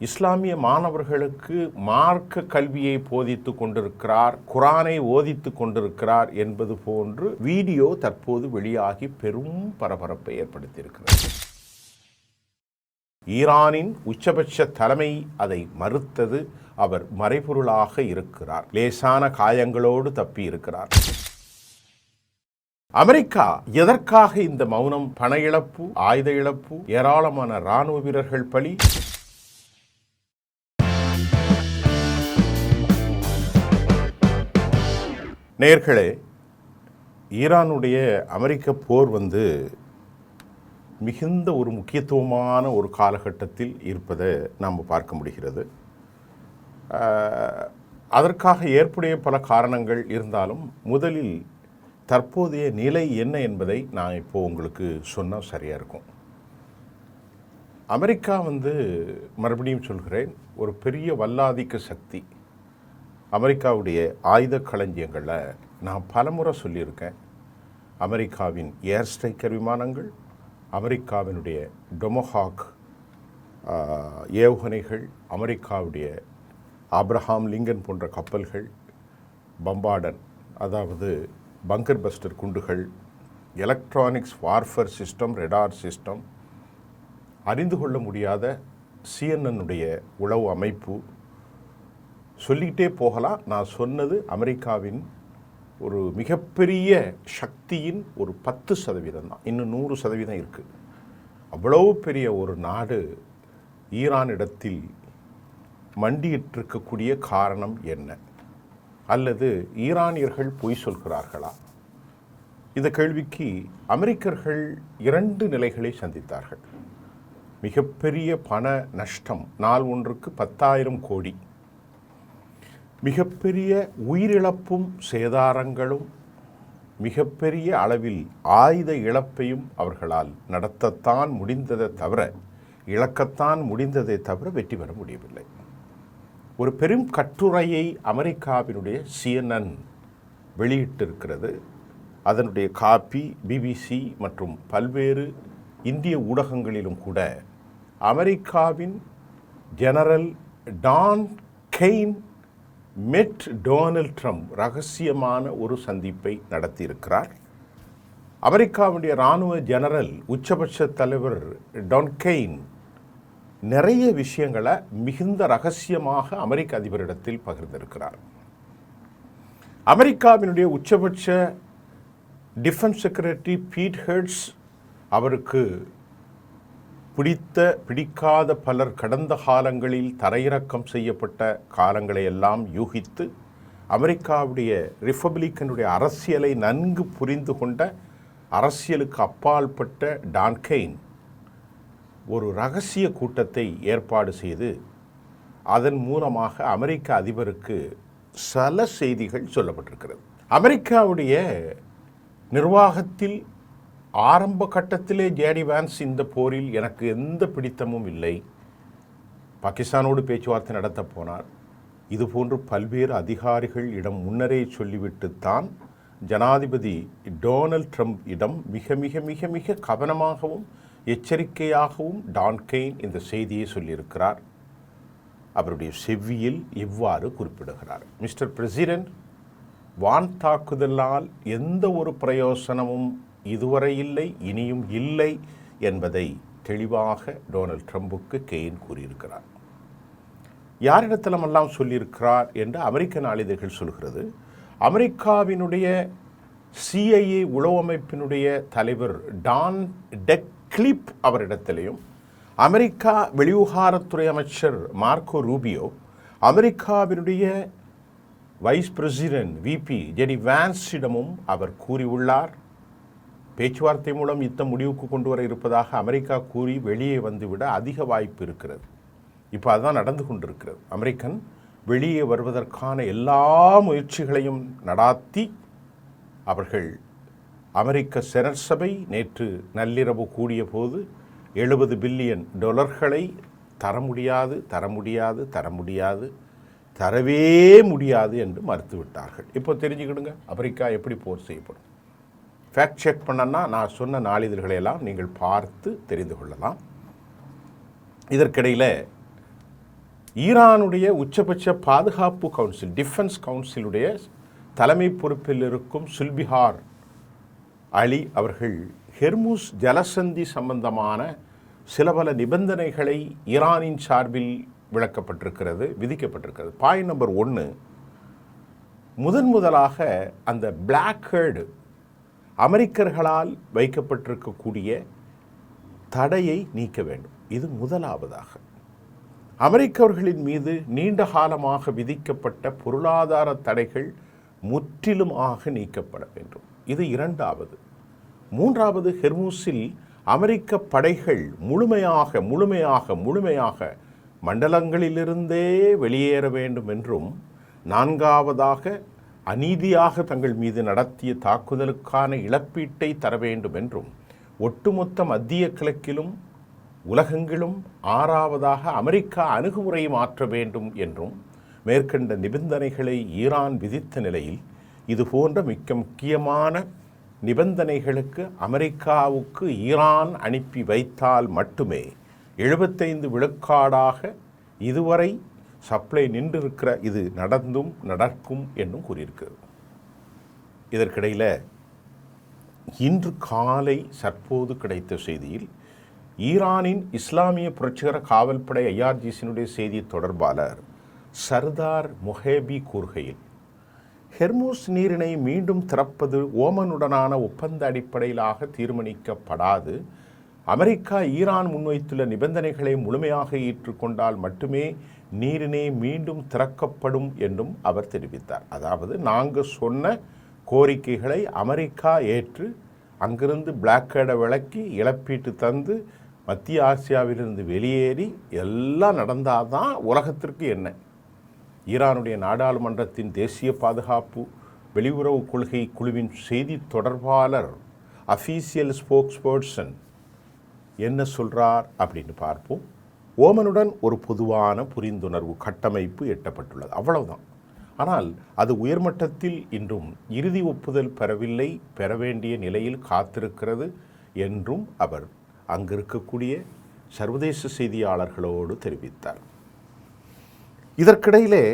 இஸ்லாமிய மாணவர்களுக்கு மார்க்க கல்வியை போதித்து கொண்டிருக்கிறார், குரானை ஓதித்து கொண்டிருக்கிறார் என்பது போன்று வீடியோ தற்போது வெளியாகி பெரும் பரபரப்பை ஏற்படுத்தியிருக்கிறது. ஈரானின் உச்சபட்ச தலைமை அதை மறுத்தது. அவர் மறைபொருளாக இருக்கிறார், லேசான காயங்களோடு தப்பி இருக்கிறார். அமெரிக்கா எதற்காக இந்த மௌனம்? பண இழப்பு, ஆயுத இழப்பு, ஏராளமான இராணுவ வீரர்கள் பலி. நேயர்களே, ஈரானுடைய அமெரிக்க போர் மிகுந்த ஒரு முக்கியத்துவமான ஒரு காலகட்டத்தில் இருப்பதை நாம் பார்க்க முடிகிறது. அதற்காக ஏற்புடைய பல காரணங்கள் இருந்தாலும் முதலில் தற்போதைய நிலை என்ன என்பதை நான் இப்போது உங்களுக்கு சொன்னால் சரியாக இருக்கும். அமெரிக்கா மறுபடியும் சொல்கிறேன், ஒரு பெரிய வல்லாதிக்க சக்தி. அமெரிக்காவுடைய ஆயுத களஞ்சியங்களில் நான் பலமுறை சொல்லியிருக்கேன். அமெரிக்காவின் ஏர் ஸ்ட்ரைக்கர் விமானங்கள், அமெரிக்காவினுடைய டொமஹாக் ஏவுகணைகள், அமெரிக்காவுடைய ஆப்ரஹாம் லிங்கன் போன்ற கப்பல்கள், பம்பார்டன் அதாவது பங்கர் பஸ்டர் குண்டுகள், electronics warfare system, radar system, அறிந்து கொள்ள முடியாத சிஎன்என்னுடைய உளவு அமைப்பு, சொல்லிக்கிட்டே போகலாம். நான் சொன்னது அமெரிக்காவின் ஒரு மிகப்பெரிய சக்தியின் ஒரு 10% தான். இன்னும் 100% இருக்குது. அவ்வளவு பெரிய ஒரு நாடு ஈரானிடத்தில் மண்டியிட்டிருக்கக்கூடிய காரணம் என்ன? அல்லது ஈரானியர்கள் பொய் சொல்கிறார்களா? இந்த கேள்விக்கு அமெரிக்கர்கள் 2 நிலைகளை சந்தித்தார்கள். மிகப்பெரிய பண நஷ்டம், நாள் ஒன்றுக்கு 10,000 கோடி, மிகப்பெரிய உயிரிழப்பும் சேதாரங்களும், மிகப்பெரிய அளவில் ஆயுத இழப்பையும் அவர்களால் நடத்தத்தான் முடிந்ததை தவிர, இழக்கத்தான் முடிந்ததை தவிர வெற்றி பெற முடியவில்லை. ஒரு பெரும் கட்டுரையை அமெரிக்காவினுடைய CNN வெளியிட்டிருக்கிறது. அதனுடைய காப்பி BBC மற்றும் பல்வேறு இந்திய ஊடகங்களிலும் கூட அமெரிக்காவின் ஜெனரல் டான் கெய்ன் மெட் டொனால்ட் ட்ரம்ப் ரகசியமான ஒரு சந்திப்பை நடத்தியிருக்கிறார். அமெரிக்காவுடைய இராணுவ ஜெனரல் உச்சபட்ச தலைவர் டான் கெய்ன் நிறைய விஷயங்களை மிகுந்த ரகசியமாக அமெரிக்க அதிபரிடத்தில் பகிர்ந்திருக்கிறார். அமெரிக்காவினுடைய உச்சபட்ச டிஃபென்ஸ் செக்ரட்டரி பீட் ஹெட்ஸ் அவருக்கு பிடிக்காத பலர் கடந்த காலங்களில் தரையிறக்கம் செய்யப்பட்ட காலங்களை எல்லாம் யூகித்து அமெரிக்காவுடைய ரிப்பப்ளிக்கனுடைய அரசியலை நன்கு புரிந்து கொண்ட, அரசியலுக்கு அப்பாற்பட்ட டான் கெய்ன் ஒரு இரகசிய கூட்டத்தை ஏற்பாடு செய்து அதன் மூலமாக அமெரிக்க அதிபருக்கு சில செய்திகள் சொல்லப்பட்டிருக்கிறது. அமெரிக்காவுடைய நிர்வாகத்தில் ஆரம்ப கட்டத்திலே ஜேடி வான்ஸ் இந்த போரில் எனக்கு எந்த பிடித்தமும் இல்லை, பாகிஸ்தானோடு பேச்சுவார்த்தை நடத்த போனார், இதுபோன்று பல்வேறு அதிகாரிகள் இடம் முன்னரே சொல்லிவிட்டுத்தான் ஜனாதிபதி டொனால்ட் ட்ரம்ப் இடம் மிக மிக மிக மிக கவனமாகவும் எச்சரிக்கையாகவும் டான் கெய்ன் இந்த செய்தியை சொல்லியிருக்கிறார். அவருடைய செவ்வியில் இவ்வாறு குறிப்பிடுகிறார்: மிஸ்டர் பிரசிடென்ட், வான் தாக்குதலால் எந்த ஒரு பிரயோசனமும் இதுவரை இல்லை, இனியும் இல்லை என்பதை தெளிவாக டொனால்ட் ட்ரம்புக்கு கெய்ன் கூறியிருக்கிறார். யாரிடத்திலமெல்லாம் சொல்லியிருக்கிறார் என்று அமெரிக்க நாளிதழ்கள் சொல்கிறது. அமெரிக்காவினுடைய CIA உளவு அமைப்பினுடைய தலைவர் டான் டெக்லிப் அவரிடத்திலையும், அமெரிக்கா வெளிவிவகாரத்துறை அமைச்சர் மார்க்கோ ரூபியோ, அமெரிக்காவினுடைய வைஸ் பிரசிடென்ட் VP ஜெடி வான்ஸிடமும் அவர் கூறியுள்ளார். பேச்சுவார்த்தை மூலம் யுத்த முடிவுக்கு கொண்டு வர இருப்பதாக அமெரிக்கா கூறி வெளியே வந்துவிட அதிக வாய்ப்பு இருக்கிறது. இப்போ அதுதான் நடந்து கொண்டிருக்கிறது. அமெரிக்கன் வெளியே வருவதற்கான எல்லா முயற்சிகளையும் நடாத்தி அவர்கள் அமெரிக்க செனட் சபை நேற்று நள்ளிரவு கூடிய போது $70 பில்லியன் தர முடியாது, தர முடியாது, தர முடியாது, தரவே முடியாது என்று மறுத்துவிட்டார்கள். இப்போ தெரிஞ்சுக்கிடுங்க அமெரிக்கா எப்படி போர் செய்யப்படும். ஃபேக்ட் செக் பண்ணனா நான் சொன்ன நாளிதழ்களையெல்லாம் நீங்கள் பார்த்து தெரிந்து கொள்ளலாம். இதற்கிடையில் ஈரானுடைய உச்சபட்ச பாதுகாப்பு கவுன்சில், டிஃபென்ஸ் கவுன்சிலுடைய தலைமை பொறுப்பில் இருக்கும் சுல்பிஹார் அலி அவர்கள் ஹெர்முஸ் ஜலசந்தி சம்பந்தமான சில பல நிபந்தனைகளை ஈரானின் சார்பில் விதிக்கப்பட்டிருக்கிறது. பாயிண்ட் நம்பர் 1, முதலாக அந்த பிளாக் ஹேர்டு அமெரிக்கர்களால் வைக்கப்பட்டிருக்கக்கூடிய தடையை நீக்க வேண்டும். இது முதலாவதாக. அமெரிக்கர்களின் மீது நீண்ட காலமாக விதிக்கப்பட்ட பொருளாதார தடைகள் முற்றிலுமாக நீக்கப்பட வேண்டும். இது 2வது. 3வது, ஹெர்முஸில் அமெரிக்க படைகள் முழுமையாக மண்டலங்களிலிருந்தே வெளியேற வேண்டும் என்றும், 4வதாக அநீதியாக தங்கள் மீது நடத்திய தாக்குதலுக்கான இழப்பீட்டை தர வேண்டும் என்றும், ஒட்டுமொத்த மத்திய கிழக்கிலும் உலகெங்கிலும் 6வதாக அமெரிக்கா அணுகுமுறை மாற்ற வேண்டும் என்றும் மேற்கண்ட நிபந்தனைகளை ஈரான் விதித்த நிலையில், இது போன்ற மிக முக்கியமான நிபந்தனைகளுக்கு அமெரிக்காவுக்கு ஈரான் அனுப்பி வைத்தால் மட்டுமே 75 விழுக்காடாக இதுவரை சப்ளை நின்றிருக்கிற இது நடக்கும் என்றும் கூறியிருக்கிறது. இதற்கிடையில் இன்று காலை சற்போது கிடைத்த செய்தியில் ஈரானின் இஸ்லாமிய புரட்சிகர காவல்படை IRGCனுடைய செய்தி தொடர்பாளர் சர்தார் முஹேபி கூறுகையில், ஹெர்முஸ் நீரிணை மீண்டும் திறப்பது ஓமனுடனான ஒப்பந்த அடிப்படையிலாக தீர்மானிக்கப்படாது. அமெரிக்கா ஈரான் முன்வைத்துள்ள நிபந்தனைகளை முழுமையாக ஏற்றுக்கொண்டால் மட்டுமே நீரிணை மீண்டும் திறக்கப்படும் என்றும் அவர் தெரிவித்தார். அதாவது, நாங்கள் சொன்ன கோரிக்கைகளை அமெரிக்கா ஏற்று அங்கிருந்து பிளாக் ஹேர்டை விலக்கி இழப்பீட்டு தந்து மத்திய ஆசியாவிலிருந்து வெளியேறி எல்லாம் நடந்தால் தான் உலகத்திற்கு என்ன. ஈரானுடைய நாடாளுமன்றத்தின் தேசிய பாதுகாப்பு வெளியுறவு கொள்கை குழுவின் செய்தி தொடர்பாளர் அஃபீஷியல் ஸ்போக்ஸ்பர்சன் என்ன சொல்கிறார் அப்படின்னு பார்ப்போம். ஓமனுடன் ஒரு பொதுவான புரிந்துணர்வு கட்டமைப்பு எட்டப்பட்டுள்ளது, அவ்வளவுதான். ஆனால் அது உயர்மட்டத்தில் இன்றும் இறுதி ஒப்புதல் பெற வேண்டிய நிலையில் காத்திருக்கிறது என்றும் அவர் அங்கிருக்கக்கூடிய சர்வதேச செய்தியாளர்களோடு தெரிவித்தார். இதற்கிடையிலே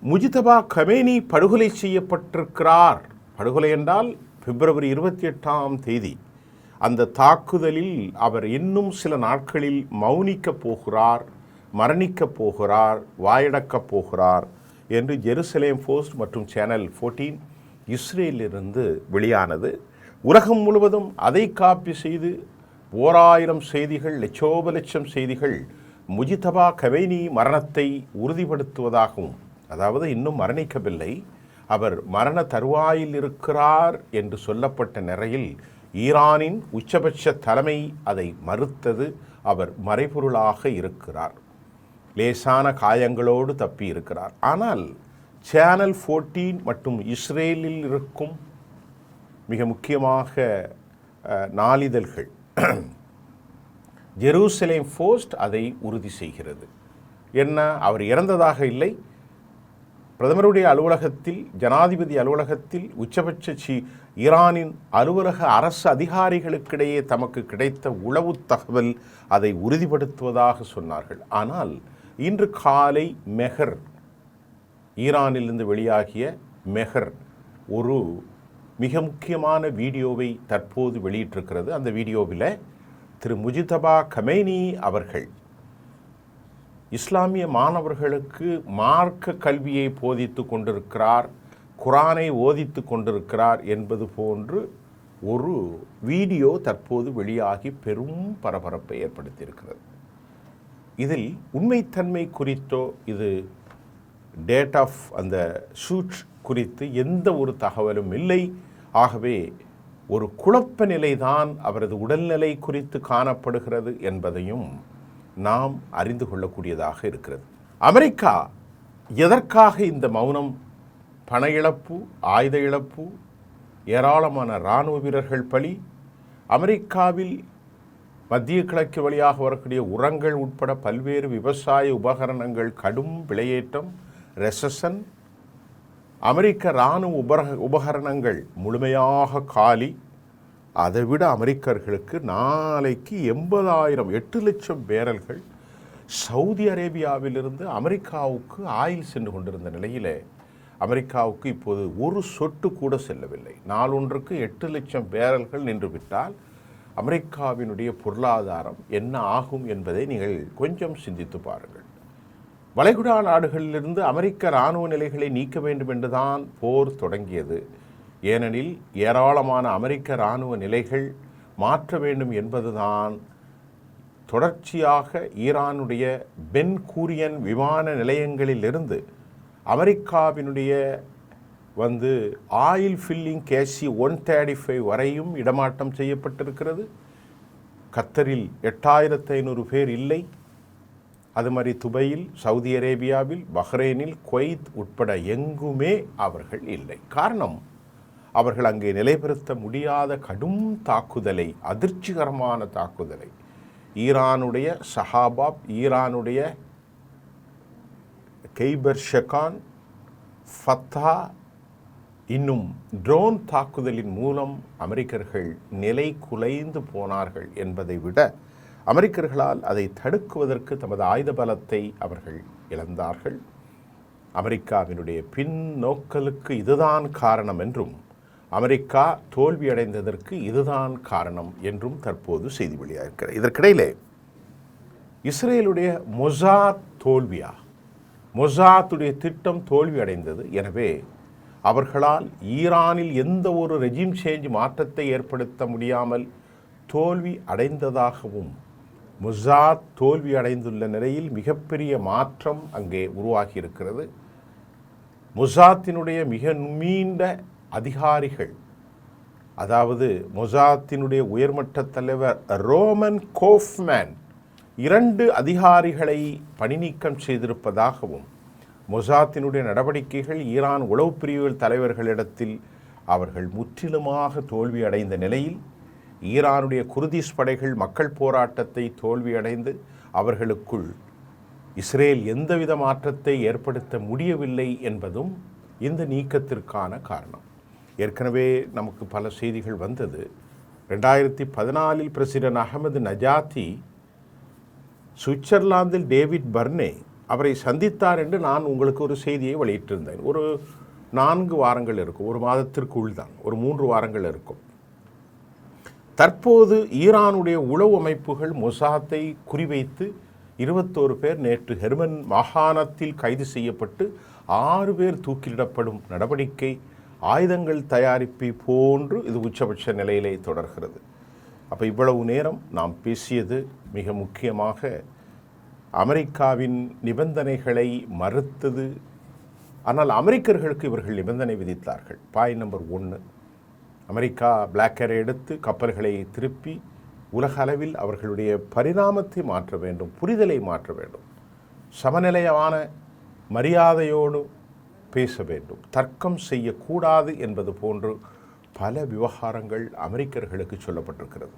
முஜிதபா கமேனி படுகொலை செய்யப்பட்டிருக்கிறார். படுகொலை என்றால் பிப்ரவரி 28ஆம் தேதி அந்த தாக்குதலில் அவர் இன்னும் சில நாட்களில் மௌனிக்கப் போகிறார், மரணிக்கப் போகிறார், வாயடக்கப் போகிறார் என்று ஜெருசலேம் போஸ்ட் மற்றும் சேனல் 14 இஸ்ரேலிலிருந்து வெளியானது. உலகம் முழுவதும் அதை காப்பி செய்து 1000 செய்திகள், லட்சோபலட்சம் செய்திகள் முஜிதபா கமேனி மரணத்தை உறுதிப்படுத்துவதாகவும், அதாவது இன்னும் மரணிக்கவில்லை, அவர் மரண தருவாயில் இருக்கிறார் என்று சொல்லப்பட்ட நிலையில் ஈரானின் உச்சபட்ச தலைமை அதை மறுத்தது. அவர் மறைபொருளாக இருக்கிறார், லேசான காயங்களோடு தப்பி இருக்கிறார். ஆனால் சேனல் 14 மற்றும் இஸ்ரேலில் இருக்கும் மிக முக்கியமாக நாளிதழ்கள் ஜெருசலேம் போஸ்ட் அதை உறுதி செய்கிறது. என்ன, அவர் இறந்ததாக இல்லை. பிரதமருடைய அலுவலகத்தில், ஜனாதிபதி அலுவலகத்தில் உச்சபட்ச ஈரானின் அலுவலக அரசு அதிகாரிகளுக்கிடையே தமக்கு கிடைத்த உளவு தகவல் அதை உறுதிப்படுத்துவதாக சொன்னார்கள். ஆனால் இன்று காலை மெஹர், ஈரானிலிருந்து வெளியாகிய மெஹர் ஒரு மிக முக்கியமான வீடியோவை தற்போது வெளியிட்டிருக்கிறது. அந்த வீடியோவில் திரு முஜிதபா கமேனி அவர்கள் இஸ்லாமிய மாணவர்களுக்கு மார்க்க கல்வியை போதித்து கொண்டிருக்கிறார், குரானை ஓதித்து கொண்டிருக்கிறார் என்பது போன்று ஒரு வீடியோ தற்போது வெளியாகி பெரும் பரபரப்பை ஏற்படுத்தியிருக்கிறது. இதில் உண்மைத்தன்மை குறித்தோ இது டேட் ஆஃப் அந்த ஷூட் குறித்து எந்த ஒரு தகவலும் இல்லை. ஆகவே ஒரு குழப்ப நிலைதான் அவரது உடல்நிலை குறித்து காணப்படுகிறது என்பதையும் நாம் அறிந்து கொள்ளக்கூடியதாக இருக்கிறது. அமெரிக்கா எதற்காக இந்த மௌனம்? பண இழப்பு, ஆயுத இழப்பு, ஏராளமான இராணுவ வீரர்கள் பலி, அமெரிக்காவில் மத்திய கிழக்கு வழியாக வரக்கூடிய உரங்கள் உட்பட பல்வேறு விவசாய உபகரணங்கள் கடும் விலையேற்றம், ரெசஷன், அமெரிக்க இராணுவ உபகரணங்கள் முழுமையாக காலி. அதைவிட அமெரிக்கர்களுக்கு நாளைக்கு 80,000 8 லட்சம் பேரல்கள் சவுதி அரேபியாவிலிருந்து அமெரிக்காவுக்கு ஆயில் சென்று கொண்டிருந்த நிலையில் அமெரிக்காவுக்கு இப்போது ஒரு சொட்டு கூட செல்லவில்லை. நாளொன்றுக்கு 8 லட்சம் பேரல்கள் நின்றுவிட்டால் அமெரிக்காவினுடைய பொருளாதாரம் என்ன ஆகும் என்பதை நீங்கள் கொஞ்சம் சிந்தித்து பாருங்கள். வளைகுடா நாடுகளிலிருந்து அமெரிக்க இராணுவ நிலைகளை நீக்க வேண்டும் என்றுதான் போர் தொடங்கியது. ஏனெனில் ஏராளமான அமெரிக்க இராணுவ நிலைகள் மாற்ற வேண்டும் என்பதுதான் தொடர்ச்சியாக ஈரானுடைய பென் கூரியன் விமான நிலையங்களிலிருந்து அமெரிக்காவினுடைய ஆயில் ஃபில்லிங் KC-135 வரையும் இடமாற்றம் செய்யப்பட்டிருக்கிறது. கத்தரில் 8500 பேர் இல்லை. அது மாதிரி துபையில், சவுதி அரேபியாவில், பஹ்ரைனில், குவைத் உட்பட எங்குமே அவர்கள் இல்லை. காரணம், அவர்கள் அங்கே நிலைபெறுத்த முடியாத கடும் தாக்குதலை, அதிர்ச்சிகரமான தாக்குதலை ஈரானுடைய ஷஹாபாப், ஈரானுடைய கெய்பர் ஷெகான், ஃபத்தா, இன்னும் ட்ரோன் தாக்குதலின் மூலம் அமெரிக்கர்கள் நிலை குலைந்து போனார்கள் என்பதை விட அமெரிக்கர்களால் அதை தடுக்குவதற்கு தமது ஆயுத பலத்தை அவர்கள் இழந்தார்கள். அமெரிக்காவினுடைய பின்னோக்கலுக்கு இதுதான் காரணம் என்றும், அமெரிக்கா தோல்வியடைந்ததற்கு இதுதான் காரணம் என்றும் தற்போது செய்தி வெளியாகிறது. இதற்கிடையிலே இஸ்ரேலுடைய மொசாத் தோல்வியா, மொசாத்துடைய திட்டம் தோல்வி அடைந்தது. எனவே அவர்களால் ஈரானில் எந்த ஒரு ரெஜிம் சேஞ்ச் மாற்றத்தை ஏற்படுத்த முடியாமல் தோல்வி அடைந்ததாகவும், மொசாத் தோல்வி அடைந்துள்ள நிலையில் மிகப்பெரிய மாற்றம் அங்கே உருவாகி இருக்கிறது. மொசாத்தினுடைய மிக நீண்ட அதிகாரிகள், அதாவது மொசாத்தினுடைய உயர்மட்ட தலைவர் ரோமன் கோஃப்மேன் 2 அதிகாரிகளை பணிநீக்கம் செய்திருப்பதாகவும், மொசாத்தினுடைய நடவடிக்கைகள் ஈரான் உளவு பிரிவுகள் தலைவர்களிடத்தில் அவர்கள் முற்றிலுமாக தோல்வி அடைந்த நிலையில் ஈரானுடைய குர்திஷ் படைகள் மக்கள் போராட்டத்தை தோல்வியடைந்து அவர்களுக்குள் இஸ்ரேல் எந்தவித மாற்றத்தை ஏற்படுத்த முடியவில்லை என்பதும் இந்த நீக்கத்திற்கான காரணம். ஏற்கனவே நமக்கு பல செய்திகள் வந்தது. 2014 பிரசிடென்ட் அகமது நஜாத்தி சுவிட்சர்லாந்தில் டேவிட் பர்னே அவரை சந்தித்தார் என்று நான் உங்களுக்கு ஒரு செய்தியை வெளியிட்டிருந்தேன். ஒரு 4 வாரங்கள் இருக்கும், ஒரு மாதத்திற்குள் தான், ஒரு 3 வாரங்கள் இருக்கும். தற்போது ஈரானுடைய உளவு அமைப்புகள் மொசாத்தை குறிவைத்து 21 பேர் நேற்று ஹெர்மன் மாகாணத்தில் கைது செய்யப்பட்டு 6 பேர் தூக்கிலிடப்படும் நடவடிக்கை ஆயுதங்கள் தயாரிப்பை போன்று இது உச்சபட்ச நிலையிலே தொடர்கிறது. அப்போ இவ்வளவு நேரம் நாம் பேசியது மிக முக்கியமாக அமெரிக்காவின் நிபந்தனைகளை மறுத்தது. ஆனால் அமெரிக்கர்களுக்கு இவர்கள் நிபந்தனை விதித்தார்கள். பாயிண்ட் நம்பர் 1, அமெரிக்கா பிளாக்கரை எடுத்து கப்பல்களை திருப்பி உலக அளவில் அவர்களுடைய பரிணாமத்தை மாற்ற வேண்டும், புரிதலை மாற்ற வேண்டும், சமநிலையான மரியாதையோடு பேச வேண்டும், தர்க்கம் செய்யக்கூடாது என்பது போன்று பல விவகாரங்கள் அமெரிக்கர்களுக்கு சொல்லப்பட்டிருக்கிறது.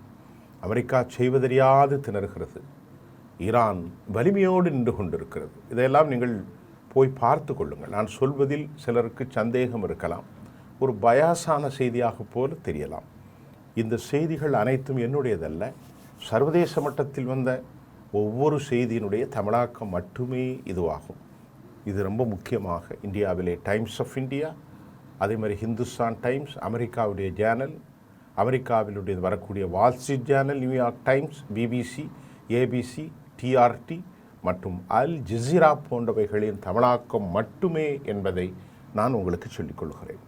அமெரிக்கா செய்வதறியாது திணறுகிறது. ஈரான் வலிமையோடு நின்று கொண்டிருக்கிறது. இதையெல்லாம் நீங்கள் போய் பார்த்து கொள்ளுங்கள். நான் சொல்வதில் சிலருக்கு சந்தேகம் இருக்கலாம், ஒரு பயாசான செய்தியாக போல தெரியலாம். இந்த செய்திகள் அனைத்தும் என்னுடையதல்ல, சர்வதேச மட்டத்தில் வந்த ஒவ்வொரு செய்தியினுடைய தமிழாக்கம் மட்டுமே இதுவாகும். இது ரொம்ப முக்கியமாக இந்தியாவிலே டைம்ஸ் ஆஃப் இந்தியா, அதே மாதிரி ஹிந்துஸ்தான் டைம்ஸ், அமெரிக்காவுடைய ஜேர்னல், அமெரிக்காவிலுடைய வரக்கூடிய Wall Street Journal, New York times, BBC, ABC, TRT மற்றும் அல் ஜசீரா போன்றவைகளின் தமிழாக்கம் மட்டுமே என்பதை நான் உங்களுக்கு சொல்லிக்கொள்கிறேன்.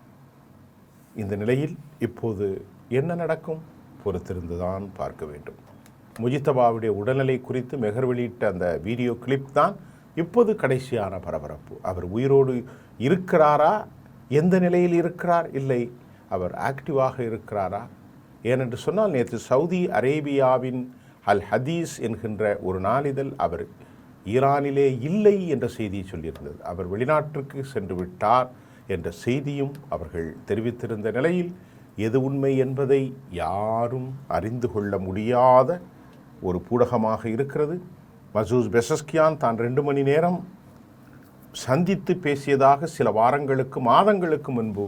இந்த நிலையில் இப்போது என்ன நடக்கும் பொறுத்திருந்துதான் பார்க்க வேண்டும். முஜித்தபாவுடைய உடல்நிலை குறித்து மெஹர் வெளியிட்ட அந்த வீடியோ கிளிப் தான் இப்போது கடைசியான பரபரப்பு. அவர் உயிரோடு இருக்கிறாரா, எந்த நிலையில் இருக்கிறார், இல்லை அவர் ஆக்டிவாக இருக்கிறாரா? ஏனென்று சொன்னால் நேற்று சவுதி அரேபியாவின் அல் ஹதீஸ் என்கின்ற ஒரு நாளிதழ் அவர் ஈரானிலே இல்லை என்ற செய்தியை சொல்லியிருந்தது. அவர் வெளிநாட்டிற்கு சென்று விட்டார் என்ற செய்தியும் அவர்கள் தெரிவித்திருந்த நிலையில் எது உண்மை என்பதை யாரும் அறிந்து கொள்ள முடியாத ஒரு பூடகமாக இருக்கிறது. மசூத் பெசஸ்கியான் தான் 2 மணி நேரம் சந்தித்து பேசியதாக சில வாரங்களுக்கு, மாதங்களுக்கு முன்பு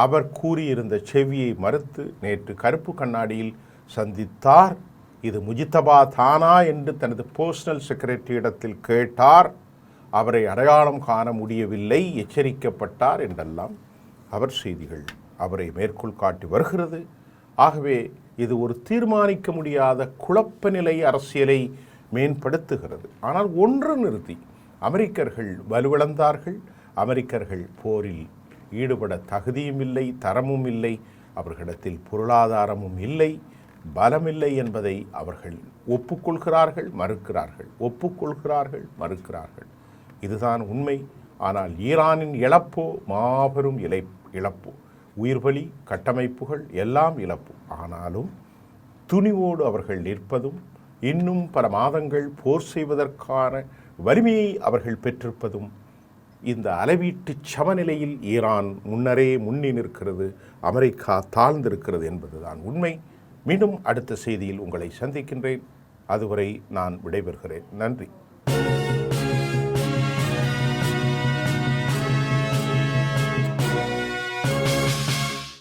அவர் கூறியிருந்த செவியை மறுத்து நேற்று கருப்பு கண்ணாடியில் சந்தித்தார் இது முஜித்தபா தானா என்று தனது பர்சனல் செக்ரட்டரியிடத்தில் கேட்டார். அவரை அடையாளம் காண முடியவில்லை, எச்சரிக்கப்பட்டார் என்றெல்லாம் அவர் செய்திகள் அவரை மேற்கோள் காட்டி வருகிறது. ஆகவே இது ஒரு தீர்மானிக்க முடியாத குழப்ப நிலை அரசியலை மேம்படுத்துகிறது. ஆனால் ஒன்று நிறுத்தி, அமெரிக்கர்கள் வலுவிழந்தார்கள். அமெரிக்கர்கள் போரில் ஈடுபட தகுதியும் இல்லை, தரமும் இல்லை, அவர்களிடத்தில் பொருளாதாரமும் இல்லை, பலமில்லை என்பதை அவர்கள் ஒப்புக்கொள்கிறார்கள், மறுக்கிறார்கள், ஒப்புக்கொள்கிறார்கள், மறுக்கிறார்கள். இதுதான் உண்மை. ஆனால் ஈரானின் இழப்போ மாபெரும் இழப்பு, உயிர்பலி, கட்டமைப்புகள் எல்லாம் இழப்பு. ஆனாலும் துணிவோடு அவர்கள் நிற்பதும், இன்னும் பல மாதங்கள் போர் செய்வதற்கான வலிமையை அவர்கள் பெற்றிருப்பதும், இந்த அளவீட்டு சமநிலையில் ஈரான் முன்னரே முன்னி நிற்கிறது, அமெரிக்கா தாழ்ந்திருக்கிறது என்பதுதான் உண்மை. மீண்டும் அடுத்த செய்தியில் உங்களை சந்திக்கின்றேன். அதுவரை நான் விடைபெறுகிறேன். நன்றி.